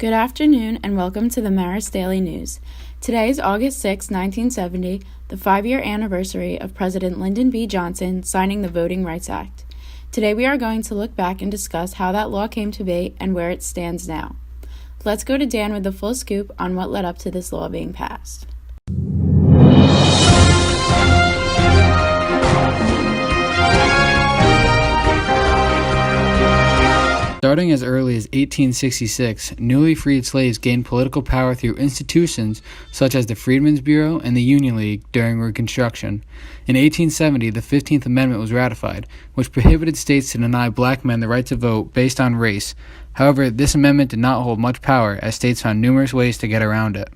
Good afternoon and welcome to the Marist Daily News. Today is August 6, 1970, the 5-year anniversary of President Lyndon B. Johnson signing the Voting Rights Act. Today we are going to look back and discuss how that law came to be and where it stands now. Let's go to Dan with the full scoop on what led up to this law being passed. Starting as early as 1866, newly freed slaves gained political power through institutions such as the Freedmen's Bureau and the Union League during Reconstruction. In 1870, the 15th Amendment was ratified, which prohibited states to deny black men the right to vote based on race. However, this amendment did not hold much power, as states found numerous ways to get around it.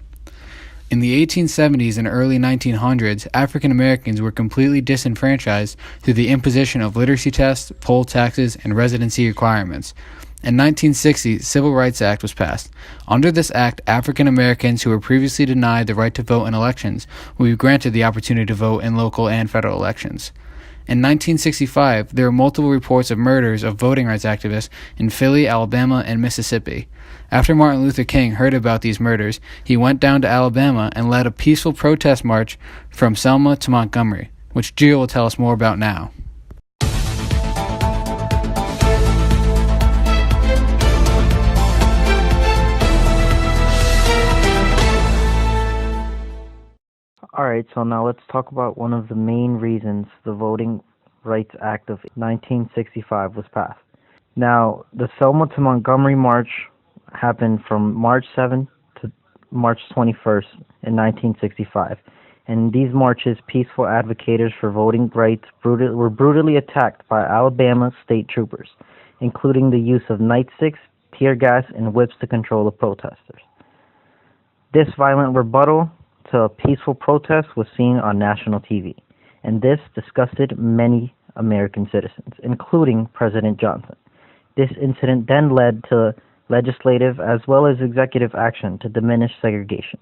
In the 1870s and early 1900s, African Americans were completely disenfranchised through the imposition of literacy tests, poll taxes, and residency requirements. In 1960, the Civil Rights Act was passed. Under this act, African Americans who were previously denied the right to vote in elections will be granted the opportunity to vote in local and federal elections. In 1965, there were multiple reports of murders of voting rights activists in Philly, Alabama, and Mississippi. After Martin Luther King heard about these murders, he went down to Alabama and led a peaceful protest march from Selma to Montgomery, which Gio will tell us more about now. Alright, so now let's talk about one of the main reasons the Voting Rights Act of 1965 was passed. Now, the Selma to Montgomery March happened from March 7th to March 21st in 1965. And these marches, peaceful advocates for voting rights were brutally attacked by Alabama state troopers, including the use of nightsticks, tear gas, and whips to control the protesters. This violent rebuttal to a peaceful protest was seen on national TV, and this disgusted many American citizens, including President Johnson. This incident then led to legislative as well as executive action to diminish segregation.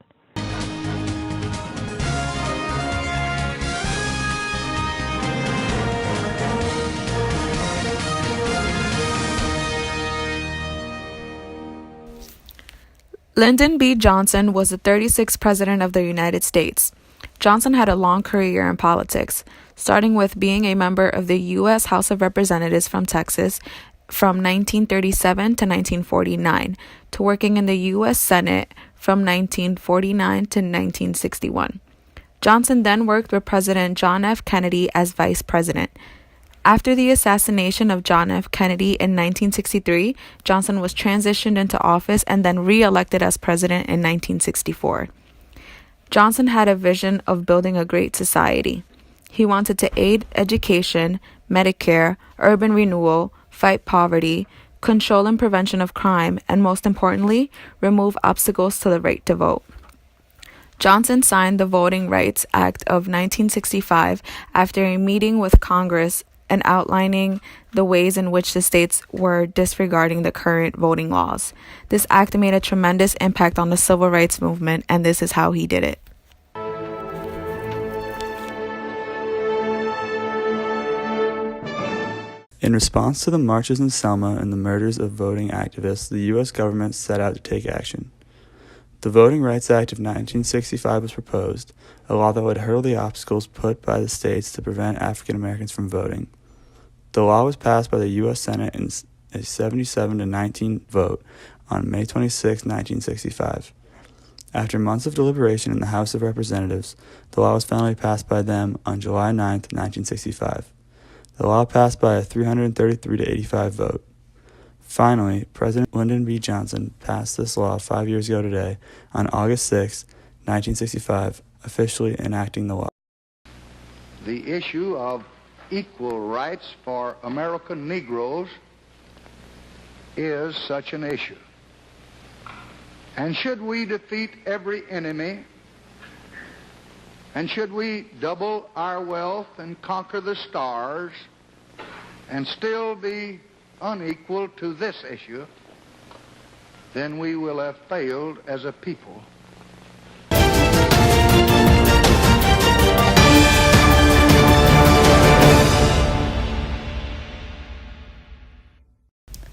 Lyndon B. Johnson was the 36th President of the United States. Johnson had a long career in politics, starting with being a member of the U.S. House of Representatives from Texas from 1937 to 1949, to working in the U.S. Senate from 1949 to 1961. Johnson then worked with President John F. Kennedy as Vice President. After the assassination of John F. Kennedy in 1963, Johnson was transitioned into office and then re-elected as president in 1964. Johnson had a vision of building a great society. He wanted to aid education, Medicare, urban renewal, fight poverty, control and prevention of crime, and most importantly, remove obstacles to the right to vote. Johnson signed the Voting Rights Act of 1965 after a meeting with Congress and outlining the ways in which the states were disregarding the current voting laws. This act made a tremendous impact on the civil rights movement, and this is how he did it. In response to the marches in Selma and the murders of voting activists, the U.S. government set out to take action. The Voting Rights Act of 1965 was proposed, a law that would hurdle the obstacles put by the states to prevent African Americans from voting. The law was passed by the U.S. Senate in a 77-19 vote on May 26, 1965. After months of deliberation in the House of Representatives, the law was finally passed by them on July 9, 1965. The law passed by a 333 to 85 vote. Finally, President Lyndon B. Johnson passed this law 5 years ago today, on August 6, 1965, officially enacting the law. The issue of equal rights for American Negroes is such an issue. And should we defeat every enemy, and should we double our wealth and conquer the stars and still be unequal to this issue, then we will have failed as a people.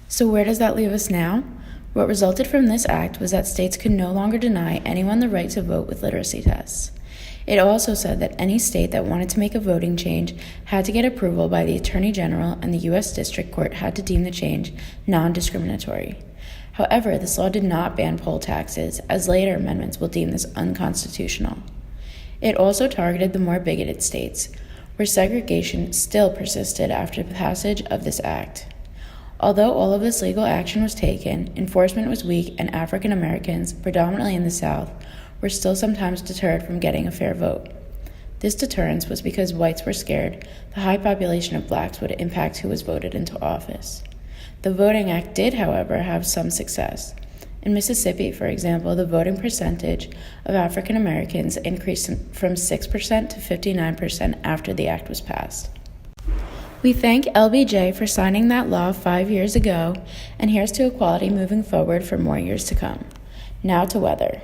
So where does that leave us now? What resulted from this act was that states could no longer deny anyone the right to vote with literacy tests. It also said that any state that wanted to make a voting change had to get approval by the Attorney General, and the U.S. District Court had to deem the change non-discriminatory. However, this law did not ban poll taxes, as later amendments will deem this unconstitutional. It also targeted the more bigoted states, where segregation still persisted after the passage of this act. Although all of this legal action was taken, enforcement was weak, and African Americans, predominantly in the South, were still sometimes deterred from getting a fair vote. This deterrence was because whites were scared the high population of blacks would impact who was voted into office. The Voting Act did, however, have some success. In Mississippi, for example, the voting percentage of African Americans increased from 6% to 59% after the act was passed. We thank LBJ for signing that law 5 years ago, and here's to equality moving forward for more years to come. Now to weather.